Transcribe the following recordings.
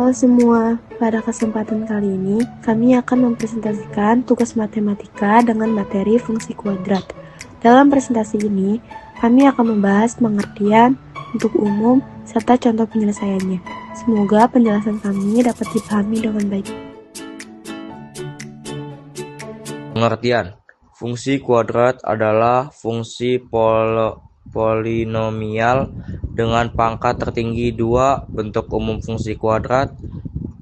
Halo semua, pada kesempatan kali ini kami akan mempresentasikan tugas matematika dengan materi fungsi kuadrat. Dalam presentasi ini, kami akan membahas pengertian, bentuk umum, serta contoh penyelesaiannya. Semoga penjelasan kami dapat dipahami dengan baik. Pengertian: fungsi kuadrat adalah fungsi polinomial dengan pangkat tertinggi 2. Bentuk umum fungsi kuadrat: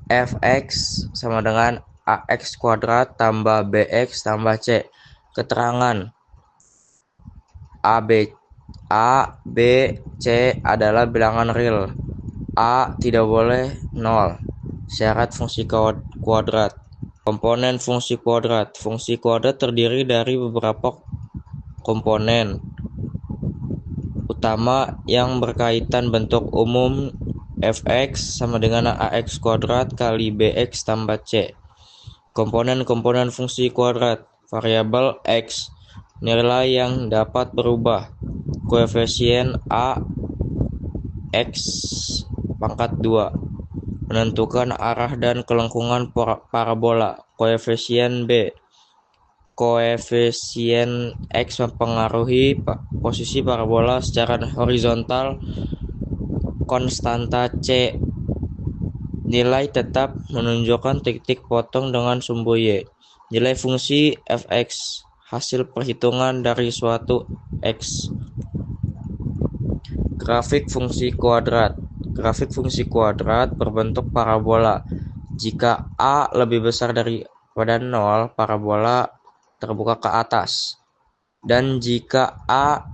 f(x) sama dengan ax kuadrat tambah bx tambah c. Keterangan: a, b, c adalah bilangan real. A tidak boleh 0. Syarat fungsi kuadrat. Komponen fungsi kuadrat. Fungsi kuadrat terdiri dari beberapa komponen utama yang berkaitan. Bentuk umum f(x) sama dengan ax kuadrat kali bx tambah c. Komponen-komponen fungsi kuadrat. Variabel x, nilai yang dapat berubah. Koefisien a, x pangkat 2. Menentukan arah dan kelengkungan parabola. Koefisien b, koefisien x mempengaruhi posisi parabola secara horizontal. Konstanta c, nilai tetap menunjukkan titik potong dengan sumbu y. Nilai fungsi f(x), hasil perhitungan dari suatu x. Grafik fungsi kuadrat. Grafik fungsi kuadrat berbentuk parabola. Jika a lebih besar daripada 0, parabola terbuka ke atas. Dan jika a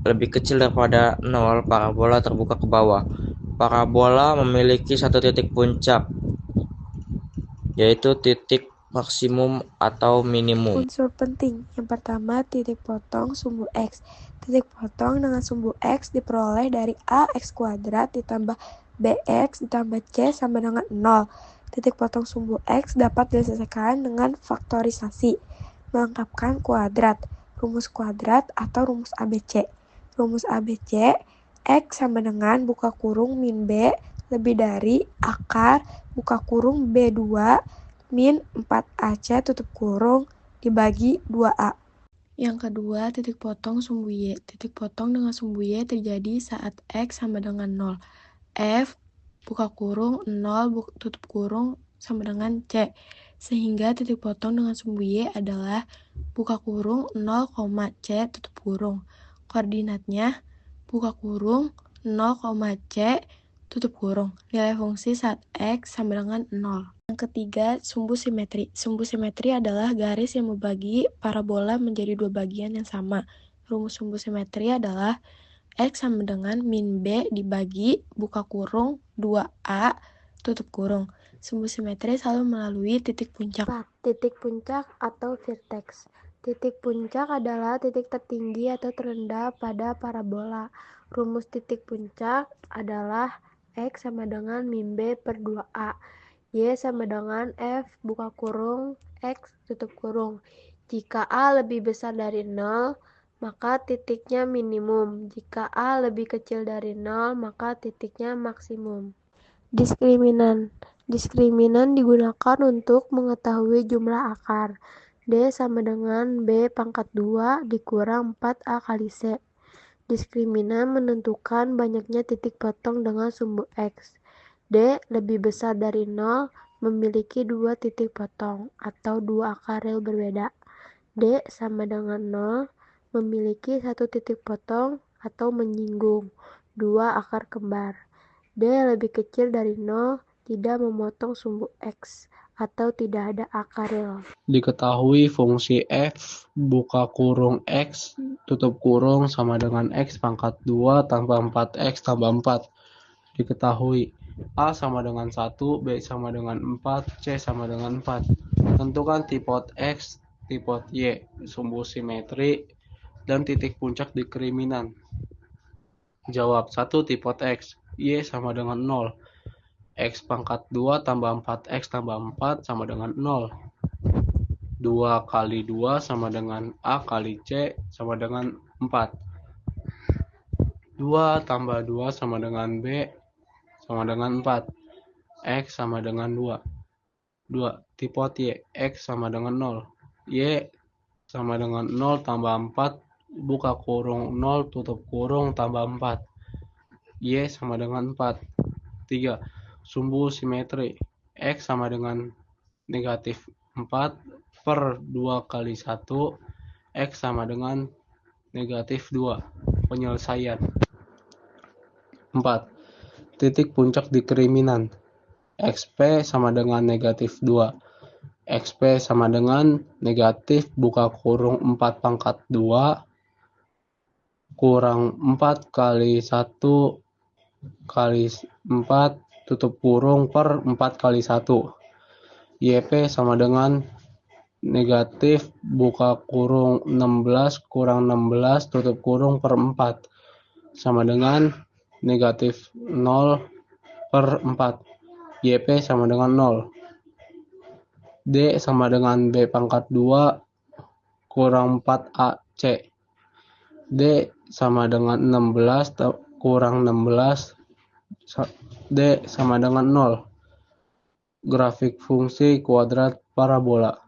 lebih kecil daripada 0, parabola terbuka ke bawah. Parabola memiliki satu titik puncak, yaitu titik maksimum atau minimum. Unsur penting. Yang pertama, titik potong sumbu X. Titik potong dengan sumbu X diperoleh dari ax kuadrat ditambah bx ditambah c sama dengan 0. Titik potong sumbu X dapat diselesaikan dengan faktorisasi, melengkapkan kuadrat, rumus kuadrat atau rumus ABC. Rumus ABC, X sama dengan buka kurung min B lebih dari akar buka kurung B2 min 4AC tutup kurung dibagi 2A. Yang kedua, titik potong sumbu Y. Titik potong dengan sumbu Y terjadi saat X sama dengan 0. F buka kurung 0 tutup kurung sama dengan C. Sehingga titik potong dengan sumbu Y adalah buka kurung 0, C tutup kurung. Koordinatnya buka kurung 0, C tutup kurung. Nilai fungsi saat X sama dengan 0. Yang ketiga, sumbu simetri. Sumbu simetri adalah garis yang membagi parabola menjadi dua bagian yang sama. Rumus sumbu simetri adalah X sama dengan min B dibagi buka kurung 2A tutup kurung. Sumbu simetri selalu melalui titik puncak. Titik puncak atau vertex. Titik puncak adalah titik tertinggi atau terendah pada parabola. Rumus titik puncak adalah X sama dengan min B per 2A. Y sama dengan F buka kurung X tutup kurung. Jika A lebih besar dari 0, maka titiknya minimum. Jika A lebih kecil dari 0, maka titiknya maksimum. Diskriminan. Diskriminan digunakan untuk mengetahui jumlah akar. D sama dengan B pangkat 2 dikurang 4A kali C. Diskriminan menentukan banyaknya titik potong dengan sumbu X. D lebih besar dari 0 memiliki dua titik potong atau dua akar real berbeda. D sama dengan 0 memiliki satu titik potong atau menyinggung dua akar kembar. D lebih kecil dari 0 tidak memotong sumbu X atau tidak ada akar real. Diketahui fungsi f buka kurung x tutup kurung sama dengan x pangkat 2 tambah 4x tambah 4. Diketahui A sama dengan 1, B sama dengan 4, C sama dengan 4. Tentukan tipot X, tipot Y, sumbu simetri, dan titik puncak diskriminan. Jawab 1 tipot X, Y sama dengan 0. X pangkat 2 tambah 4X tambah 4 sama dengan 0. 2 kali 2 sama dengan A kali C sama dengan 4. 2 tambah 2 sama dengan B sama dengan 4. X sama dengan 2. 2. Tipot Y. X sama dengan 0. Y sama dengan 0 tambah 4, buka kurung 0, tutup kurung, tambah 4. Y sama dengan 4. 3. Sumbu simetri. X sama dengan negatif 4 per 2 kali 1. X sama dengan negatif 2. Penyelesaian. 4. Titik puncak diskriminant. XP sama dengan negatif 2. XP sama dengan negatif buka kurung 4 pangkat 2 kurang 4 kali 1 kali 4 tutup kurung per 4 kali 1. YP sama dengan negatif buka kurung 16 kurang 16 tutup kurung per 4 sama dengan negatif 0 per 4. YP sama dengan 0. D sama dengan B pangkat 2 kurang 4AC. D sama dengan 16 kurang 16. D sama dengan 0. Grafik fungsi kuadrat parabola.